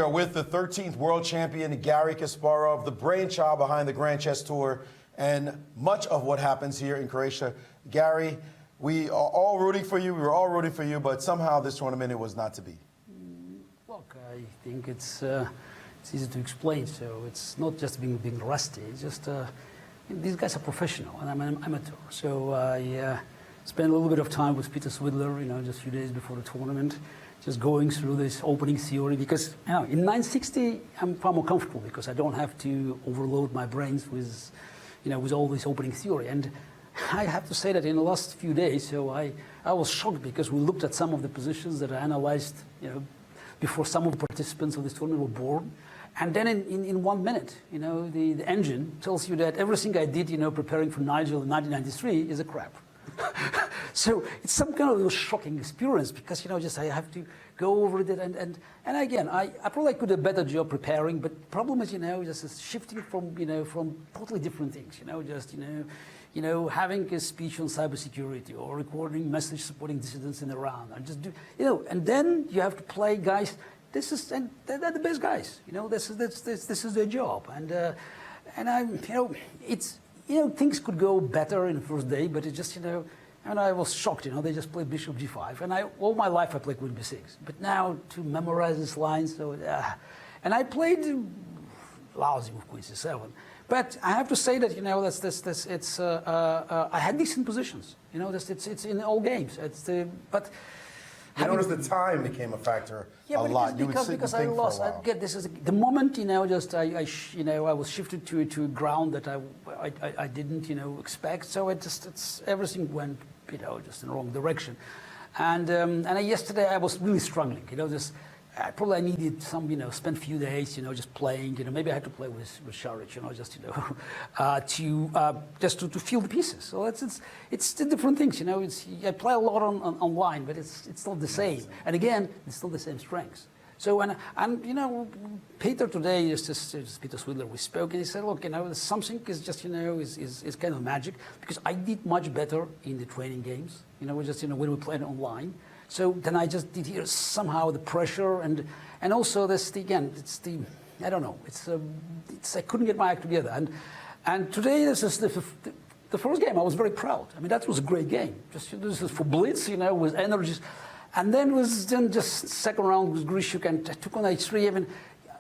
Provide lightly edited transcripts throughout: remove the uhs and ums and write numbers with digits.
are with the 13th world champion, Garry Kasparov, the brainchild behind the Grand Chess Tour, and much of what happens here in Croatia. Garry, we are all rooting for you. We were all rooting for you, but somehow this tournament, it was not to be. Look, I think it's easy to explain. So it's not just being rusty. It's just these guys are professional, and I'm an amateur. So I spent a little bit of time with Peter Swidler, just a few days before the tournament, just going through this opening theory, because in 960 I'm far more comfortable because I don't have to overload my brains with, with all this opening theory. And I have to say that in the last few days, so I was shocked because we looked at some of the positions that I analyzed, before some of the participants of this tournament were born. And then in 1 minute, the engine tells you that everything I did, preparing for Nigel in 1993 is a crap. So it's some kind of a shocking experience because, just I have to go over it. And again, I probably could do a better job preparing, but the problem is, just shifting from, from totally different things, having a speech on cybersecurity or recording message supporting dissidents in Iran and just do, and then you have to play guys. And they're the best guys, this is their job. And I'm, it's, things could go better in the first day, but it just, and I was shocked, they just played Bishop G5. And all my life I played Queen B6. But now to memorize this line, and I played lousy with Queen C7. But I have to say that, I had decent positions. It's in all games. But you notice the time became a factor a lot. Because I lost. This is the moment. I was shifted to a ground that I didn't expect. So everything went just in the wrong direction. And yesterday I was really struggling. I needed some, spend a few days, just playing. Maybe I had to play with Sharic, just to feel the pieces. So it's the different things, I play a lot online, but it's not the same. And again, it's still the same strengths. So and Peter today, just Peter Swidler, we spoke, and he said, look, something is just is kind of magic because I did much better in the training games, when we played online. So then I just did here somehow the pressure and also this I don't know, I couldn't get my act together. And today this is the first game. I was very proud. I mean, that was a great game. This is for blitz, with energies. And then just second round with Grishuk and I took on H3. I mean,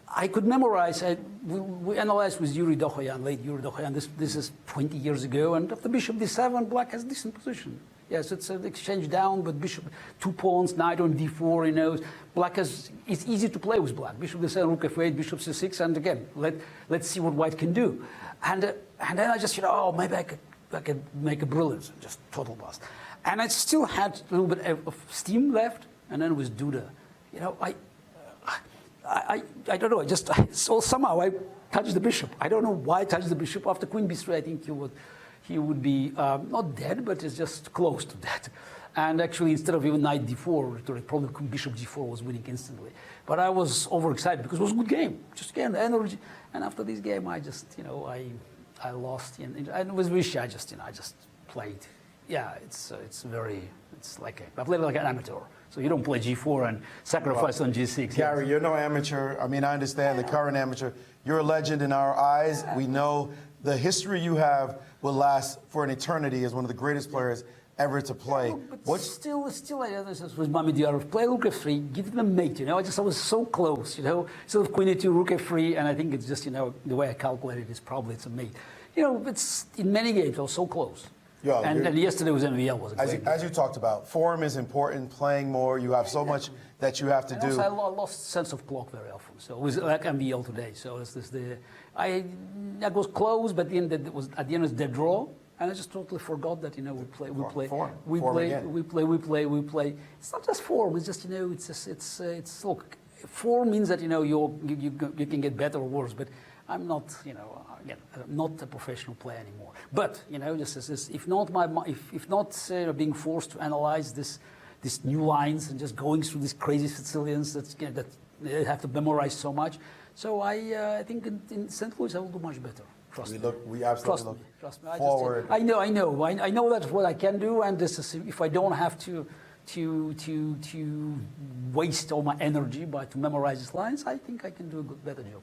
I could memorize. We analyzed with Yuri Dohoyan, late Yuri Dohoyan. This is 20 years ago. And after Bishop D7, Black has a decent position. Yes, it's an exchange down, but Bishop 2 pawns, Knight on D4. Black it's easy to play with Black. Bishop D7, Rook F8, Bishop C6, and again, let's see what White can do. And then I just maybe I could make a brilliance, just total bust. And I still had a little bit of steam left, and then with Duda, I don't know. So somehow I touched the bishop. I don't know why I touched the bishop. After Queen B3, I think he would be not dead, but it's just close to death. And actually, instead of even Knight D4, probably Bishop G4 was winning instantly. But I was overexcited because it was a good game. Just again, the energy. And after this game, I just, I lost. And with Rishi, I just played. Yeah, it's like I played like an amateur. So you don't play G4 and sacrifice on G6. Garry, you're no amateur. I mean, I understand the current amateur. You're a legend in our eyes. We know the history you have will last for an eternity as one of the greatest players ever to play. Yeah, but still, I understand with Mamediyarov, play Rook F3, give them a mate, I was so close, Instead of Queen E2, Rook F3, and I think it's just, the way I calculated is probably it's a mate. It's in many games, I was so close. Yeah, and yesterday was MVL, was a great game. As you talked about, form is important, playing more, you have so much that you have to do. Also, I lost sense of clock very often, so it was like MVL today. So I was close, but at the end it was dead draw, and I just totally forgot that we play. It's not just form; it's just it's look. Form means that you can get better or worse, but I'm not again I'm not a professional player anymore. But if not being forced to analyze these new lines and just going through these crazy Sicilians that they have to memorize so much. So I think in St. Louis I will do much better. Trust me. We absolutely trust me. Forward. I know that's what I can do, and this is if I don't have to to waste all my energy to memorize these lines, I think I can do a better job.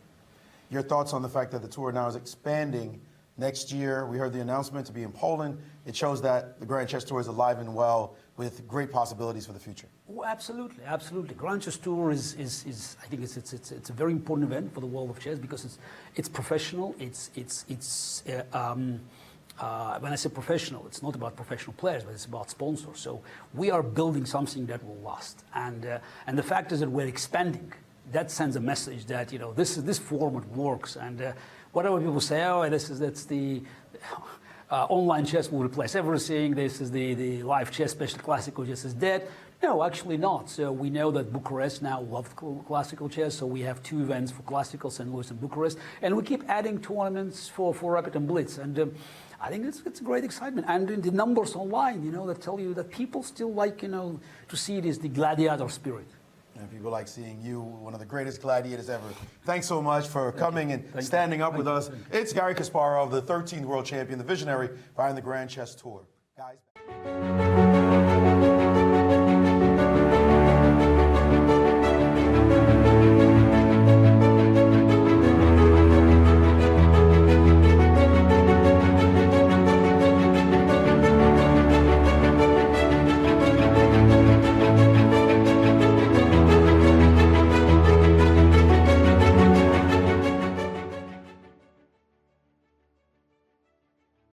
Your thoughts on the fact that the tour now is expanding next year? We heard the announcement to be in Poland. It shows that the Grand Chess Tour is alive and well with great possibilities for the future. Oh, absolutely, absolutely. Grand Chess Tour is I think it's a very important event for the world of chess because it's professional. When I say professional, it's not about professional players, but it's about sponsors. So we are building something that will last, and the fact is that we're expanding. That sends a message that this format works, and whatever people say, oh, that's the online chess will replace everything. This is the live chess, especially classical chess, is dead. No, actually not. So we know that Bucharest now loves classical chess, so we have 2 events for classical, St. Louis and Bucharest, and we keep adding tournaments for rapid and blitz, and I think it's a great excitement. And the numbers online, that tell you that people still like, to see it as the gladiator spirit. And people like seeing you, one of the greatest gladiators ever. Thanks so much for coming and standing up with us. It's Garry Kasparov, the 13th world champion, the visionary behind the Grand Chess Tour. Guys.